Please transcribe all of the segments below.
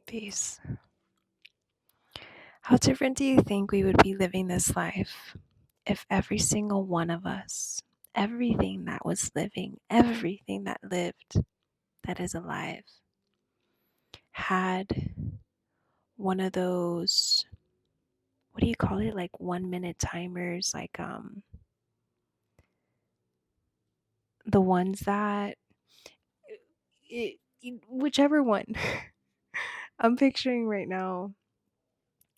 Peace. How different do you think we would be living this life if every single one of us, everything that was living, everything that lived, that is alive, had one of those, what do you call it? Like 1 minute timers, like the ones that, whichever one. I'm picturing right now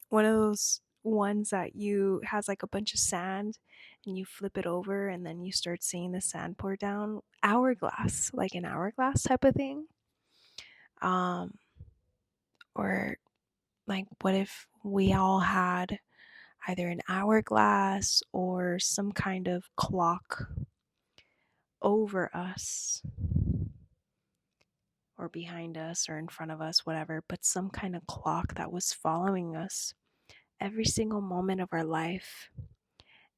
one of those ones that you has like a bunch of sand and you flip it over and then you start seeing the sand pour down, hourglass, like an hourglass type of thing. um or like, what if we all had either an hourglass or some kind of clock over us or behind us or in front of us, whatever, but some kind of clock that was following us every single moment of our life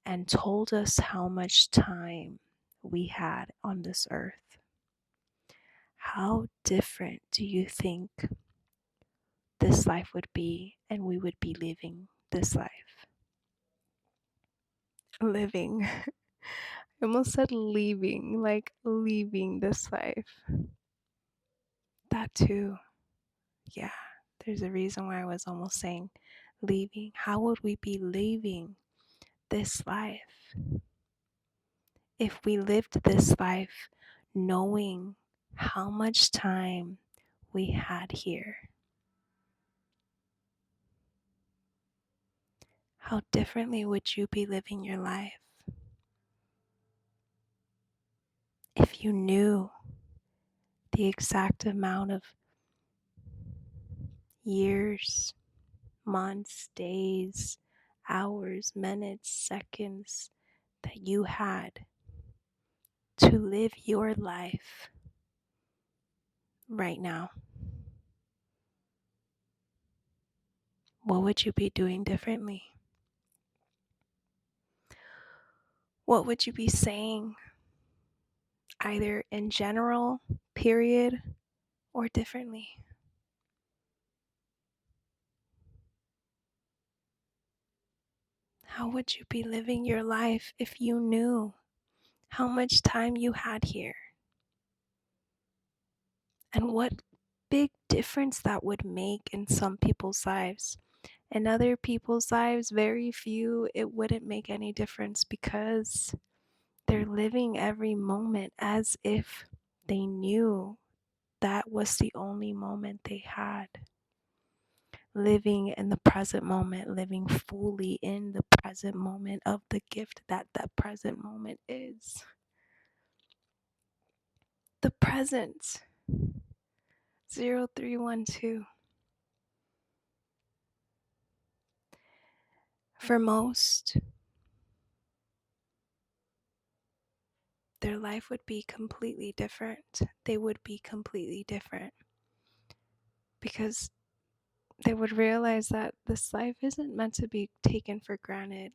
and told us how much time we had on this earth. How different do you think this life would be and we would be living this life? Living. I almost said leaving, like leaving this life. That too. Yeah, there's a reason why I was almost saying leaving. How would we be leaving this life if we lived this life knowing how much time we had here? How differently would you be living your life if you knew the exact amount of years, months, days, hours, minutes, seconds that you had to live your life right now? What would you be doing differently? What would you be saying, either in general, period, or differently? How would you be living your life if you knew how much time you had here? And what big difference that would make in some people's lives. In other people's lives, very few, it wouldn't make any difference because they're living every moment as if they knew that was the only moment they had. Living in the present moment, living fully in the present moment of the gift that that present moment is. The present. 0312. For most, their life would be completely different. They would be completely different because they would realize that this life isn't meant to be taken for granted.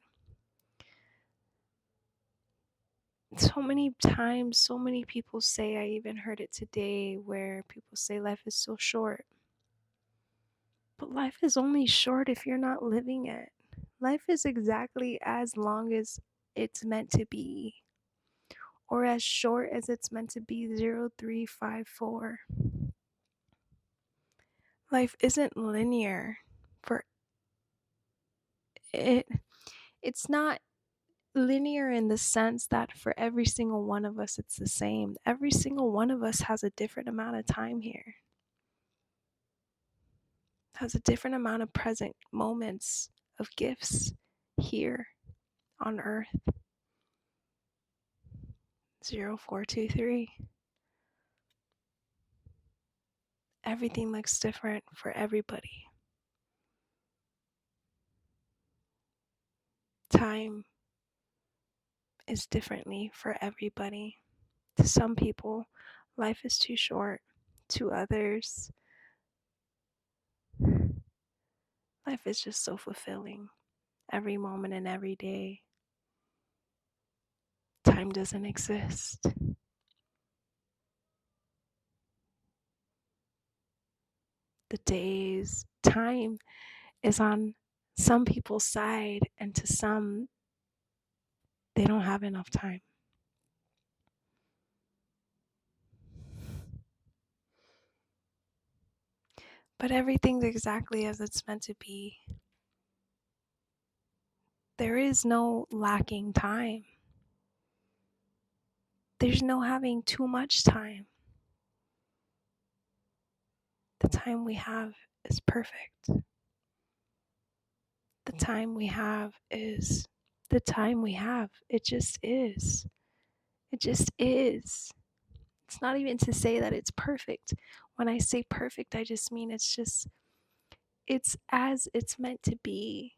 So many times, so many people say, I even heard it today, where people say life is so short. But life is only short if you're not living it. Life is exactly as long as it's meant to be, or as short as it's meant to be. 0354. Life isn't linear. For it, it's not linear in the sense that for every single one of us it's the same. Every single one of us has a different amount of time here, has a different amount of present moments of gifts here on earth. 0423. Everything looks different for everybody. Time is differently for everybody. To some people, life is too short. To others, life is just so fulfilling. Every moment and every day, time doesn't exist. the days. Time is on some people's side, and to some, they don't have enough time. But everything's exactly as it's meant to be. There is no lacking time. There's no having too much time. The time we have is perfect. The time we have is the time we have. It just is. It just is. It's not even to say that it's perfect. When I say perfect, I just mean it's as it's meant to be.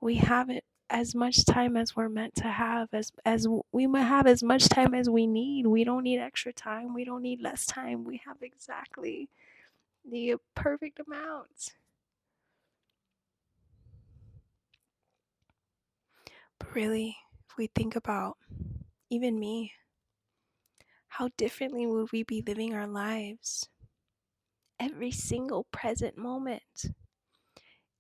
We have it as much time as we're meant to have, as we might have as much time as we need. We don't need extra time. We don't need less time. We have exactly the perfect amount. But really, if we think about even me, how differently would we be living our lives every single present moment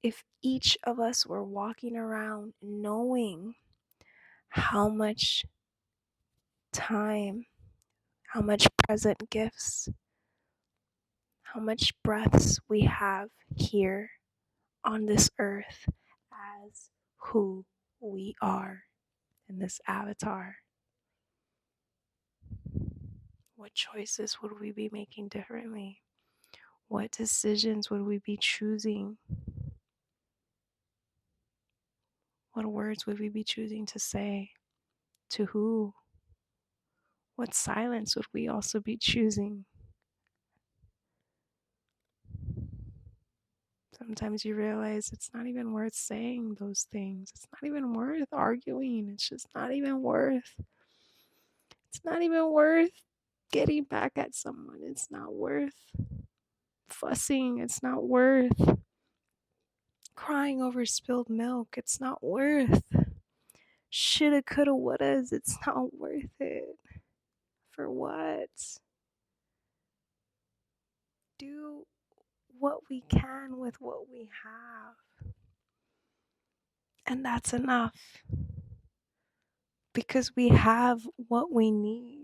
if each of us were walking around knowing how much time, how much present gifts, how much breaths we have here on this earth as who we are in this avatar? What choices would we be making differently? What decisions would we be choosing? What words would we be choosing to say? To who? What silence would we also be choosing? Sometimes you realize it's not even worth saying those things. It's not even worth arguing. It's just not even worth. It's not even worth getting back at someone. It's not worth fussing. It's not worth crying over spilled milk. It's not worth shoulda, coulda, wouldas. It's not worth it. For what? Do what we can with what we have. And that's enough. Because we have what we need.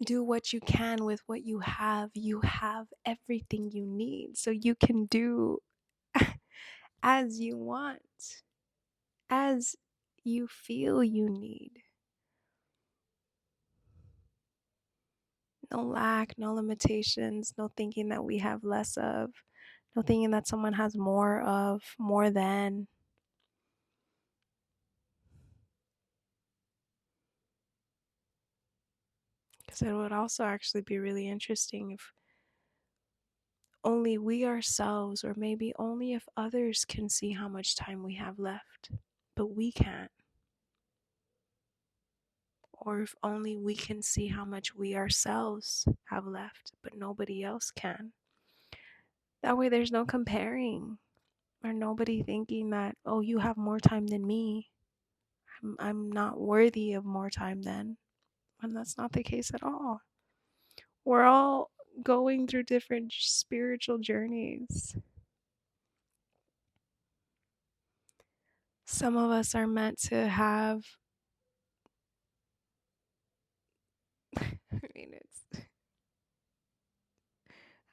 Do what you can with what you have. You have everything you need. So you can do as you want, as you feel you need. No lack, no limitations, no thinking that we have less of, no thinking that someone has more of, more than. Because it would also actually be really interesting if only we ourselves, or maybe only if others can see how much time we have left, but we can't. Or if only we can see how much we ourselves have left, but nobody else can. That way, there's no comparing, or nobody thinking that, oh, you have more time than me. I'm not worthy of more time then. And that's not the case at all. We're all going through different spiritual journeys. Some of us are meant to have, I mean, I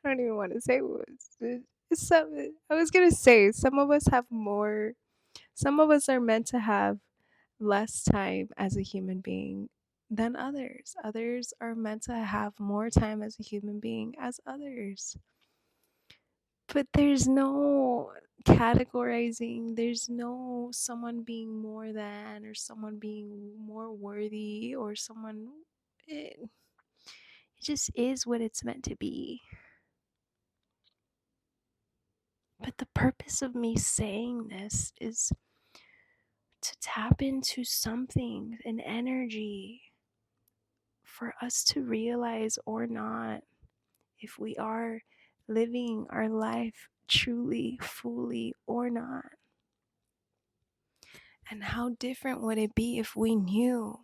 don't even want to say I was going to say, some of us have more, some of us are meant to have less time as a human being than others. Others are meant to have more time as a human being as others. But there's no categorizing, there's no someone being more than, or someone being more worthy, or someone. It just is what it's meant to be. But the purpose of me saying this is to tap into something, an energy, for us to realize or not if we are living our life truly, fully, or not. And how different would it be if we knew,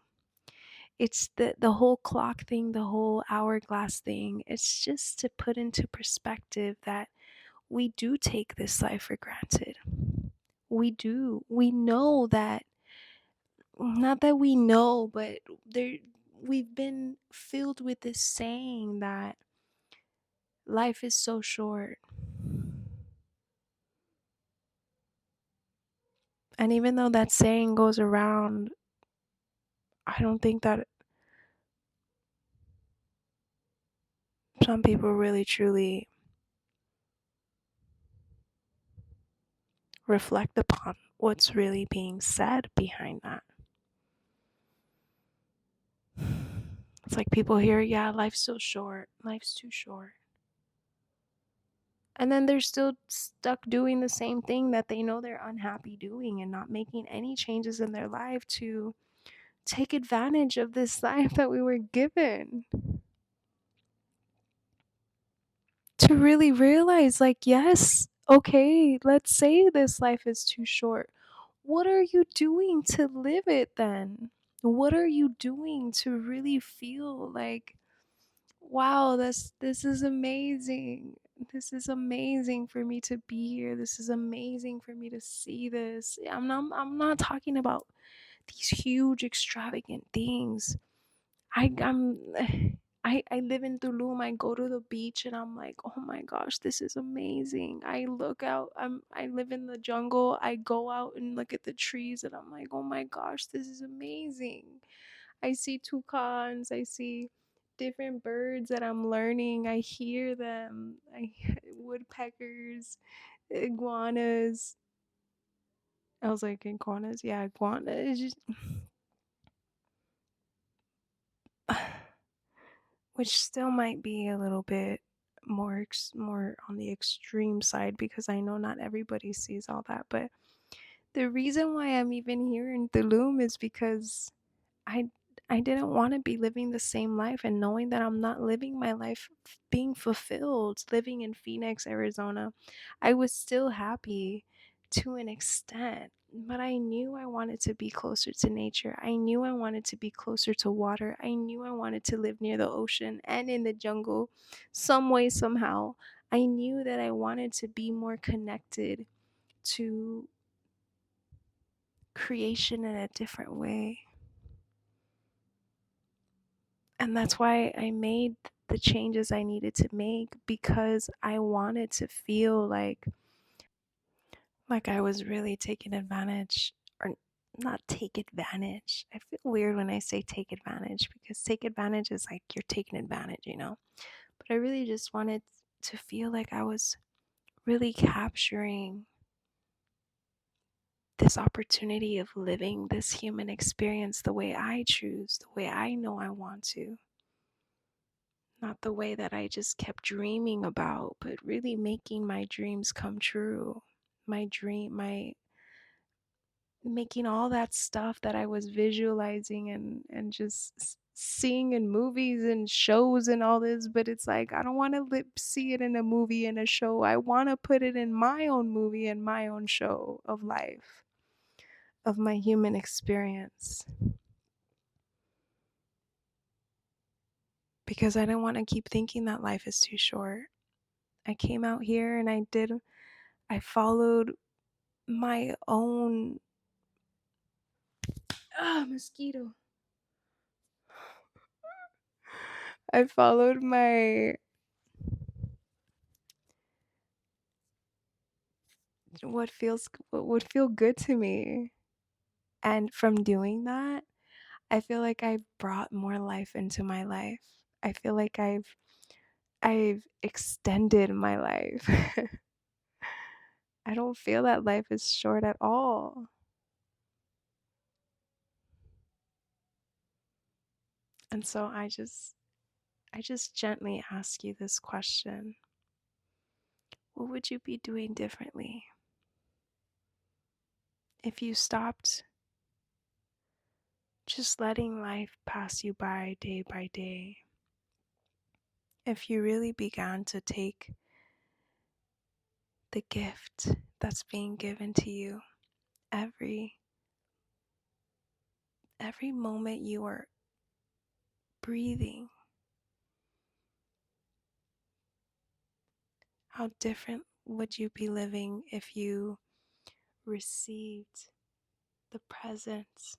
It's the whole clock thing, the whole hourglass thing. It's just to put into perspective that we do take this life for granted. We do. We know that, not that we know, but there we've been filled with this saying that life is so short. And even though that saying goes around, I don't think that some people really truly reflect upon what's really being said behind that. It's like people hear, yeah, life's so short, life's too short. And then they're still stuck doing the same thing that they know they're unhappy doing and not making any changes in their life to take advantage of this life that we were given. To really realize, like, yes, okay, let's say this life is too short. What are you doing to live it then? What are you doing to really feel like, wow, this is amazing. This is amazing for me to be here. This is amazing for me to see this. I'm not talking about these huge extravagant things. I'm I live in Tulum. I go to the beach and I'm like, oh my gosh, this is amazing. I look out. I live in the jungle. I go out and look at the trees and I'm like, oh my gosh, this is amazing. I see toucans. I see different birds that I'm learning. I hear them. Woodpeckers, iguanas. I was like, iguanas? Yeah, iguanas. It's just which still might be a little bit more on the extreme side because I know not everybody sees all that. But the reason why I'm even here in Tulum is because I I didn't want to be living the same life and knowing that I'm not living my life being fulfilled living in Phoenix, Arizona. I was still happy to an extent, but I knew I wanted to be closer to nature. I knew I wanted to be closer to water. I knew I wanted to live near the ocean and in the jungle some way somehow. I knew that I wanted to be more connected to creation in a different way. And that's why I made the changes I needed to make because I wanted to feel like I was really taking advantage, or not take advantage. I feel weird when I say take advantage because take advantage is like you're taking advantage. But I really just wanted to feel like I was really capturing this opportunity of living this human experience the way I choose, the way I know I want to. Not the way that I just kept dreaming about, but really making my dreams come true. My making all that stuff that I was visualizing and just seeing in movies and shows and all this, but it's like I don't want to see it in a movie and a show. I want to put it in my own movie and my own show of life, of my human experience. Because I didn't want to keep thinking that life is too short. I came out here and I followed my own mosquito. I followed my what would feel good to me. And from doing that, I feel like I've brought more life into my life. I feel like I've extended my life. I don't feel that life is short at all. And so I just gently ask you this question. What would you be doing differently if you stopped just letting life pass you by day? If you really began to take the gift that's being given to you every moment you are breathing. How different would you be living if you received the presence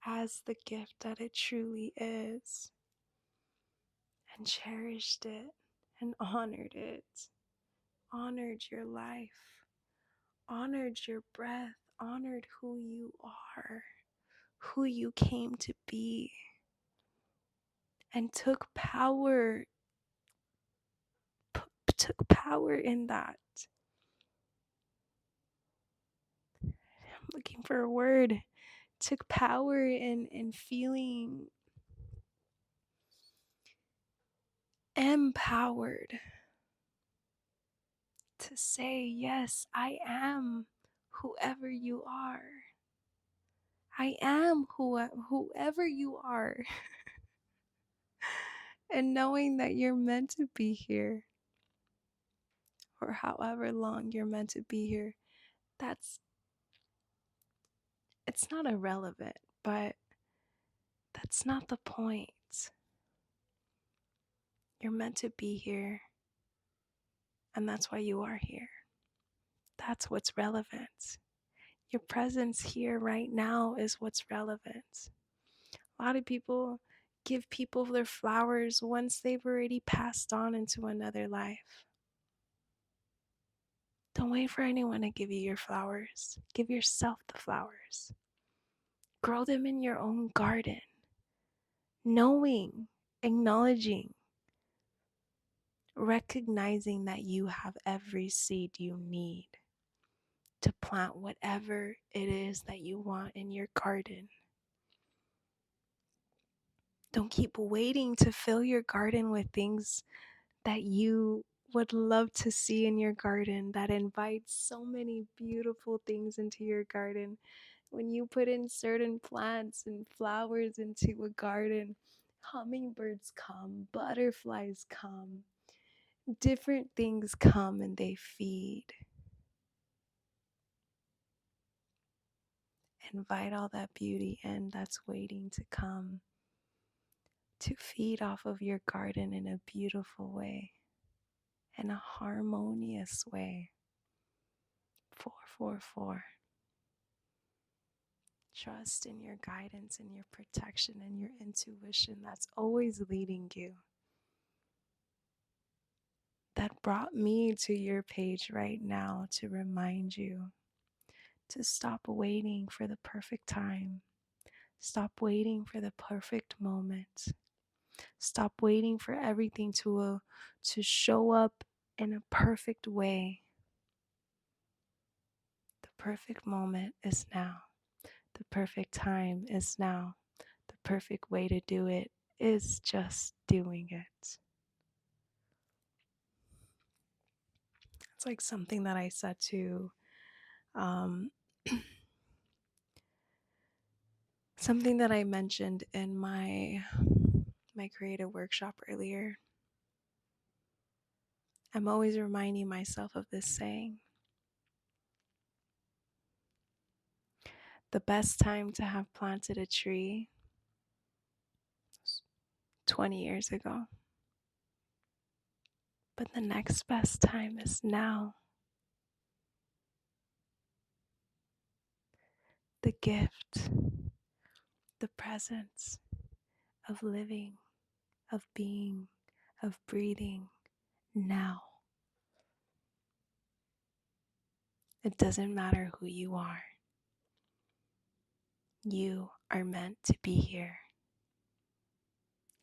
as the gift that it truly is and cherished it and honored it, honored your life, honored your breath, honored who you are, who you came to be, and took power in that. I'm looking for a word. Took power in feeling empowered to say, yes, I am whoever you are. I am whoever you are. And knowing that you're meant to be here, or however long you're meant to be here, it's not irrelevant, but that's not the point. You're meant to be here, and that's why you are here. That's what's relevant. Your presence here right now is what's relevant. A lot of people give people their flowers once they've already passed on into another life. Don't wait for anyone to give you your flowers. Give yourself the flowers. Grow them in your own garden. Knowing, acknowledging, recognizing that you have every seed you need to plant whatever it is that you want in your garden. Don't keep waiting to fill your garden with things that you would love to see in your garden, that invites so many beautiful things into your garden. When you put in certain plants and flowers into a garden, hummingbirds come, butterflies come, different things come and they feed. Invite all that beauty in that's waiting to come to feed off of your garden in a beautiful way, in a harmonious way. 444. Trust in your guidance and your protection and your intuition that's always leading you. That brought me to your page right now to remind you to stop waiting for the perfect time. Stop waiting for the perfect moment. Stop waiting for everything to show up in a perfect way. The perfect moment is now. The perfect time is now. The perfect way to do it is just doing it. It's like something that I said to something that I mentioned in my creative workshop earlier. I'm always reminding myself of this saying. The best time to have planted a tree was 20 years ago. But the next best time is now. The gift, the presence of living, of being, of breathing now. It doesn't matter who you are. You are meant to be here.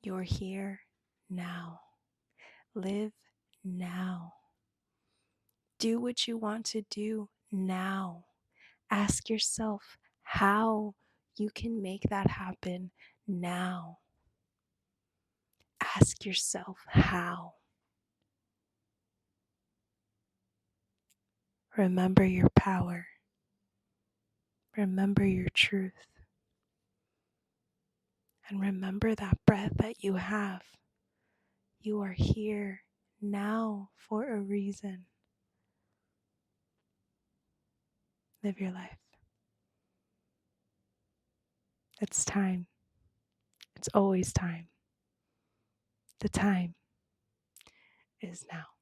You're here now. Live now. Do what you want to do now. Ask yourself how you can make that happen now. Ask yourself how. Remember your power. Remember your truth. And remember that breath that you have. You are here now for a reason. Live your life. It's time. It's always time. The time is now.